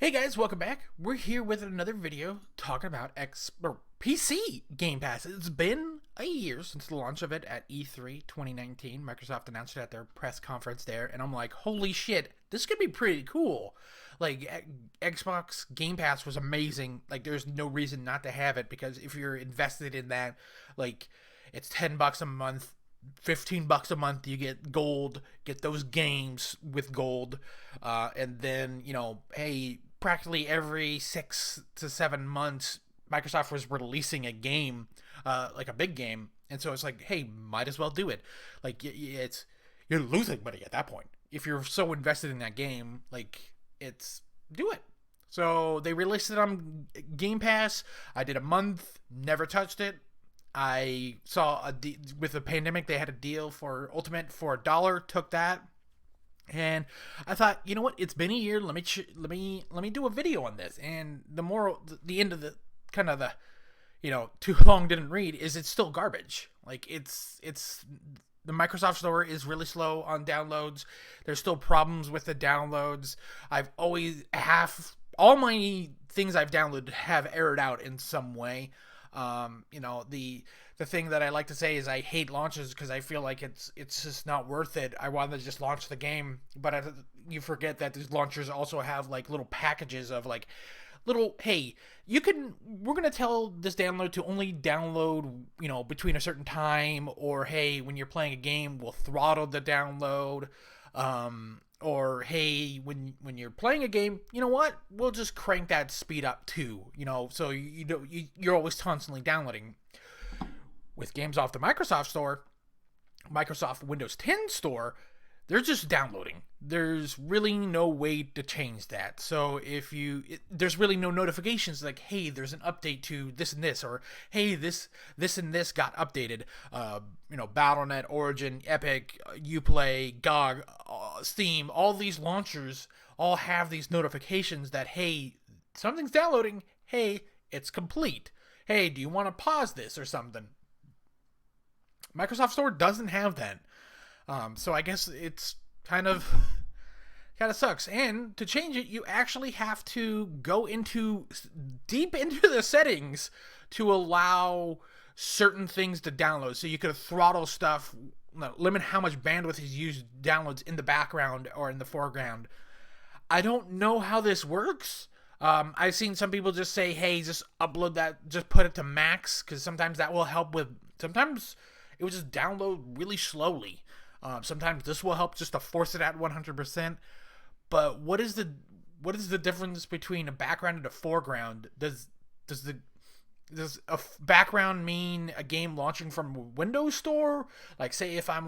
Hey guys, welcome back. We're here with another video talking about PC Game Pass. It's been a year since the launch of it at E3 2019. Microsoft announced it at their press conference there, and I'm like, holy shit, this could be pretty cool. Like, Xbox Game Pass was amazing. Like, there's no reason not to have it, because if you're invested in that, like, it's $10 a month, $15 a month, you get gold, get those games with gold, and then, hey, practically every 6 to 7 months Microsoft was releasing a game, like a big game, and so it's like, hey, might as well do it. Like, you're losing money at that point if you're so invested in that game. Like, it's do it. So they released it on Game Pass. I did a month, never touched it. I saw with the pandemic, they had a deal for Ultimate for $1. Took that, and I thought, you know what? It's been a year. Let me do a video on this. And the end of the kind of the, too long didn't read, is it's still garbage. Like, it's the Microsoft Store is really slow on downloads. There's still problems with the downloads. All my things I've downloaded have errored out in some way. The thing that I like to say is I hate launches because I feel like it's just not worth it. I want to just launch the game, but you forget that these launchers also have like little packages of like hey, we're going to tell this download to only download, between a certain time, or hey, when you're playing a game, we'll throttle the download. Or hey, when you're playing a game, you know what? We'll just crank that speed up too. So you're always constantly downloading. With games off the Microsoft Store, Microsoft Windows 10 Store, they're just downloading. There's really no way to change that. So there's really no notifications like, hey, there's an update to this and this, or hey, this and this got updated. Battle.net, Origin, Epic, Uplay, GOG, Steam, all these launchers all have these notifications that, hey, something's downloading. Hey, it's complete. Hey, do you want to pause this or something? Microsoft Store doesn't have that. So I guess it's kind of sucks. And to change it, you actually have to go deep into the settings to allow certain things to download. So you could throttle stuff, limit how much bandwidth is used downloads in the background or in the foreground. I don't know how this works. I've seen some people just say, hey, just upload that, just put it to max, because sometimes that will help with, sometimes it will just download really slowly. Sometimes this will help just to force it at 100%. But what is the difference between a background and a foreground? Does a background mean a game launching from a Windows Store? Like, say if I'm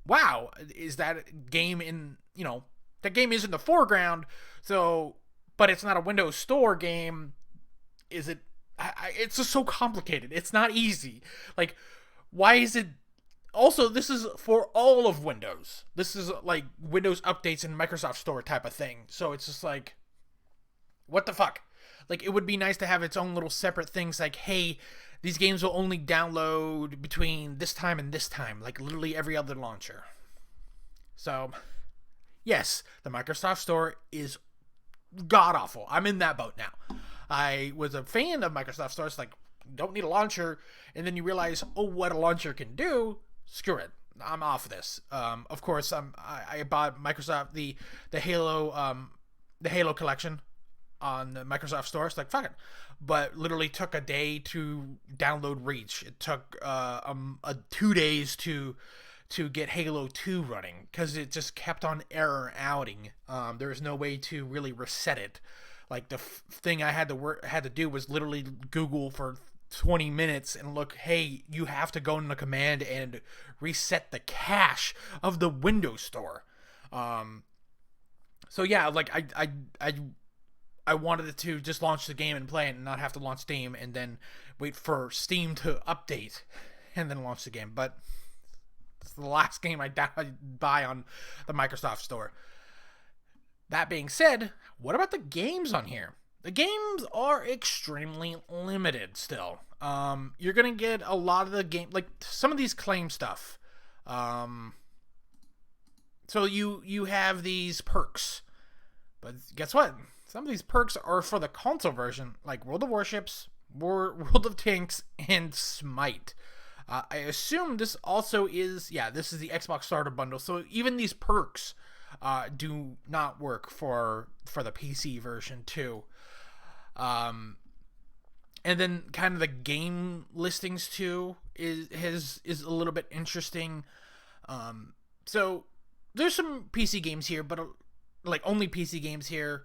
wow, is that game in, that game is in the foreground, so, but it's not a Windows Store game. Is it? It's just so complicated. It's not easy. Like, why is it? Also, this is for all of Windows. This is like Windows updates in Microsoft Store type of thing. So it's just like, what the fuck? Like, it would be nice to have its own little separate things like, hey, these games will only download between this time and this time, like literally every other launcher. So, yes, the Microsoft Store is god-awful. I'm in that boat now. I was a fan of Microsoft Store. It's like, don't need a launcher. And then you realize, oh, what a launcher can do. Screw it. I'm off this. Of course, I bought Microsoft the Halo collection on the Microsoft Store. It's like, fuck it. But literally took a day to download Reach. It took 2 days to get Halo 2 running, because it just kept on error outing. There was no way to really reset it. Like, the thing I had to do was literally Google for 20 minutes and look, hey, you have to go in the command and reset the cache of the Windows Store. So yeah, like, I wanted to just launch the game and play it and not have to launch Steam and then wait for Steam to update and then launch the game. But it's the last game I buy on the Microsoft Store. That being said, what about the games on here? The games are extremely limited still. You're going to get a lot of the game, like some of these claim stuff. So you have these perks. But guess what? Some of these perks are for the console version, like World of Warships, World of Tanks, and Smite. I assume this also is, yeah, this is the Xbox Starter Bundle. So even these perks do not work for the PC version too. And then kind of the game listings too is a little bit interesting. So there's some PC games here, but like only PC games here,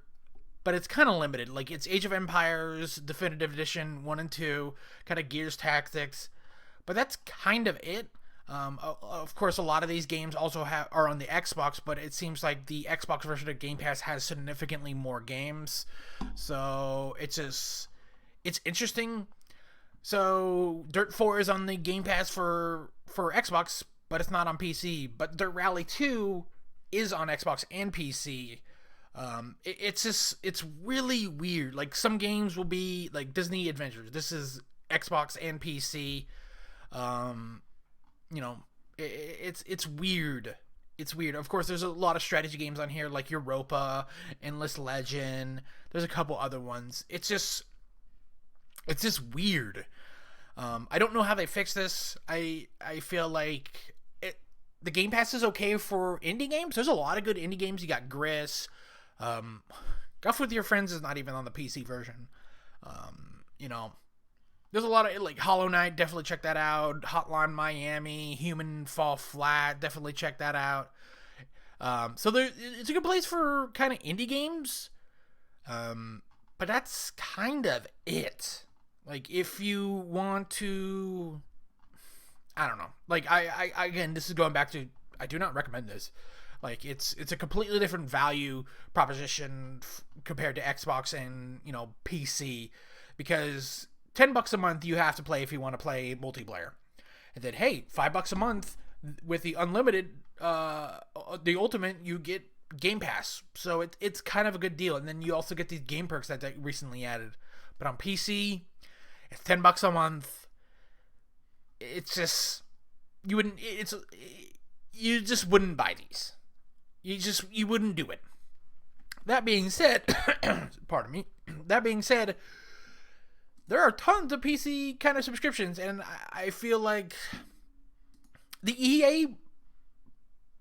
but it's kind of limited. Like it's Age of Empires Definitive Edition 1 and 2, kind of Gears Tactics, but that's kind of it. Of course, a lot of these games also are on the Xbox, but it seems like the Xbox version of Game Pass has significantly more games. So it's interesting. So Dirt 4 is on the Game Pass for Xbox, but it's not on PC. But Dirt Rally 2 is on Xbox and PC. It's really weird. Like some games will be like Disney Adventures. This is Xbox and PC. It's weird. It's weird. Of course, there's a lot of strategy games on here, like Europa, Endless Legend. There's a couple other ones. It's just weird. I don't know how they fix this. I feel like the Game Pass is okay for indie games. There's a lot of good indie games. You got Gris. Golf with Your Friends is not even on the PC version. There's a lot of, like, Hollow Knight, definitely check that out. Hotline Miami, Human Fall Flat, definitely check that out. So it's a good place for kind of indie games. But that's kind of it. Like, if you want to, I don't know. Like, I again, this is going back to, I do not recommend this. Like, it's a completely different value proposition compared to Xbox and, PC. Because $10 a month you have to play if you want to play multiplayer. And then, hey, $5 a month with the unlimited, the ultimate, you get Game Pass. So it's kind of a good deal. And then you also get these game perks that they recently added. But on PC, it's $10 a month. It's just, you just wouldn't buy these. You wouldn't do it. That being said, pardon me. That being said, there are tons of PC kind of subscriptions, and I feel like the EA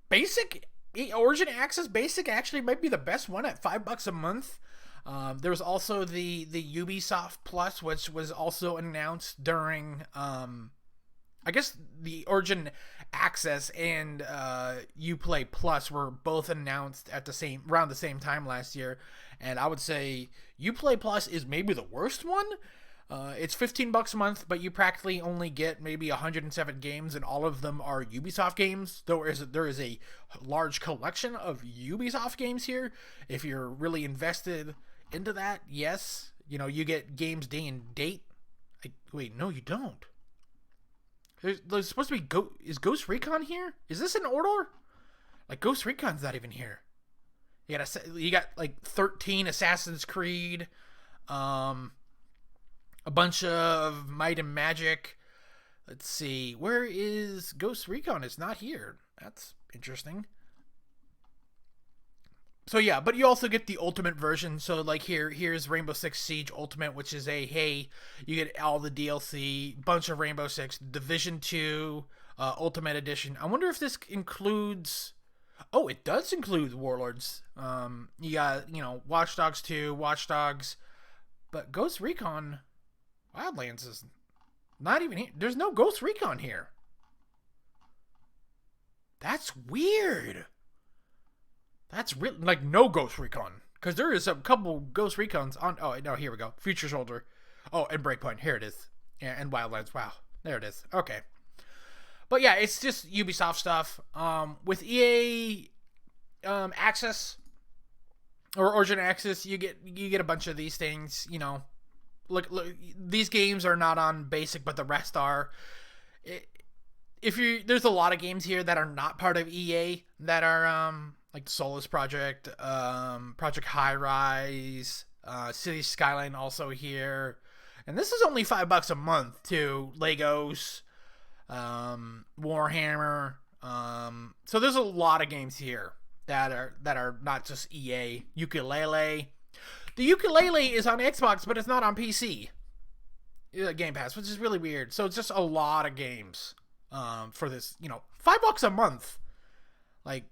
Basic, Origin Access Basic actually might be the best one at $5 a month. There was also the Ubisoft Plus, which was also announced during, I guess the Origin Access and Uplay Plus were both announced at around the same time last year, and I would say Uplay Plus is maybe the worst one. It's $15 a month, but you practically only get maybe 107 games, and all of them are Ubisoft games. There is a large collection of Ubisoft games here. If you're really invested into that, yes, you get games day and date. Wait, no, you don't. There's supposed to be is Ghost Recon here? Is this in order? Like, Ghost Recon's not even here. You got like 13 Assassin's Creed, a bunch of Might and Magic. Let's see. Where is Ghost Recon? It's not here. That's interesting. So yeah, but you also get the Ultimate version. So like here's Rainbow Six Siege Ultimate, which is you get all the DLC, bunch of Rainbow Six, Division 2, Ultimate Edition. I wonder if this includes... Oh, it does include Warlords. You got, Watch Dogs 2, Watch Dogs. But Ghost Recon Wildlands is not even here. There's no Ghost Recon here. That's weird. That's really, like, no Ghost Recon. Because there is a couple Ghost Recons on... Oh, no, here we go. Future Soldier. Oh, and Breakpoint. Here it is. Yeah, and Wildlands. Wow. There it is. Okay. But yeah, it's just Ubisoft stuff. With EA Access or Origin Access, you get a bunch of these things. Look, these games are not on Basic, but the rest are. There's a lot of games here that are not part of EA that are like Solus Project, Project High Rise, City Skyline also here, and this is only $5 a month too. Legos. Warhammer. So there's a lot of games here. that are not just EA. Ukulele. The Ukulele is on Xbox, but it's not on PC. Game Pass, which is really weird. So it's just a lot of games for this. $5 a month. Like,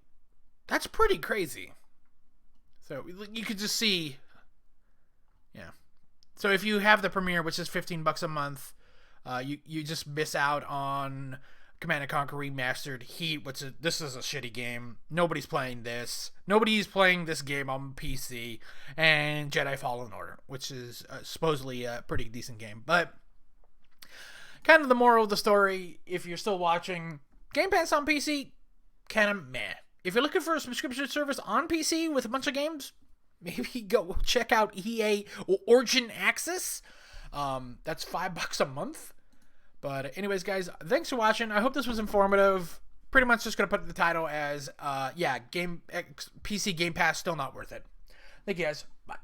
that's pretty crazy. So you could just see, yeah. So if you have the Premiere, which is $15 a month, you just miss out on Command & Conquer Remastered, Heat, this is a shitty game. Nobody's playing this. Nobody's playing this game on PC. And Jedi Fallen Order, which is supposedly a pretty decent game. But kind of the moral of the story, if you're still watching, Game Pass on PC, kind of meh. If you're looking for a subscription service on PC with a bunch of games, maybe go check out EA Origin Access. That's $5 a month. But anyways, guys, thanks for watching. I hope this was informative. Pretty much just going to put the title as, PC Game Pass, still not worth it. Thank you, guys. Bye.